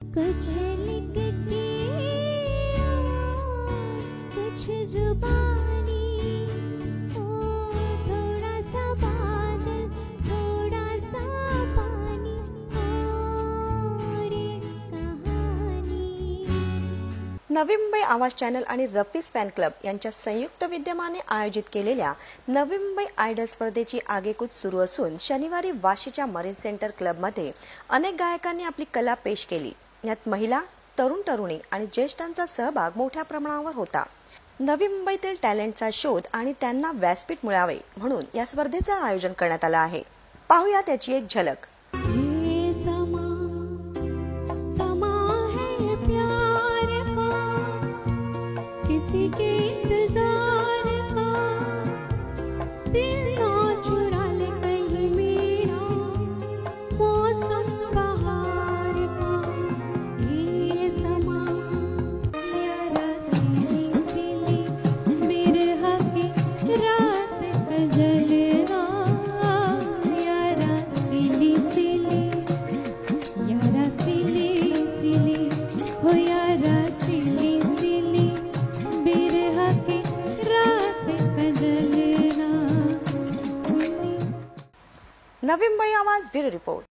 कुछ लिख के कुछ जुबानी, ओ थोड़ा सा बादल थोड़ा सा पानी, और एक कहानी। नवी मुंबई आवाज चॅनल आणि रफीज फॅन क्लब यांच्या संयुक्त विद्यमाने आयोजित केलेल्या नवी मुंबई आयडल स्पर्धेची आगेकूच सुरू असून शनिवारी वाशीच्या मरीन सेंटर क्लबमध्ये अनेक गायकांनी आपली कला पेश केली। यात महिला, तरुण तरुणी आणि ज्येष्ठांचा सहभाग मोठ्या प्रमाणावर होता। नवी मुंबईतील टॅलेंटचा शोध आणि त्यांना व्यासपीठ मिळावे म्हणून या स्पर्धेचं आयोजन करण्यात आलं आहे। पाहूया त्याची एक झलक। ये समा है प्यार का, किसी के इंतजार का, दिल ना चुरा ले कहीं मेरा मौसम बहार का। ये समा यारा सिली सिली बिरहा की रात गजलवा, यारा सिली सिली, यारा सिली सिली, हो यारा सिली सिली बिरहा की रात गजलवा। नवी मुंबई आवाज ब्युरो रिपोर्ट।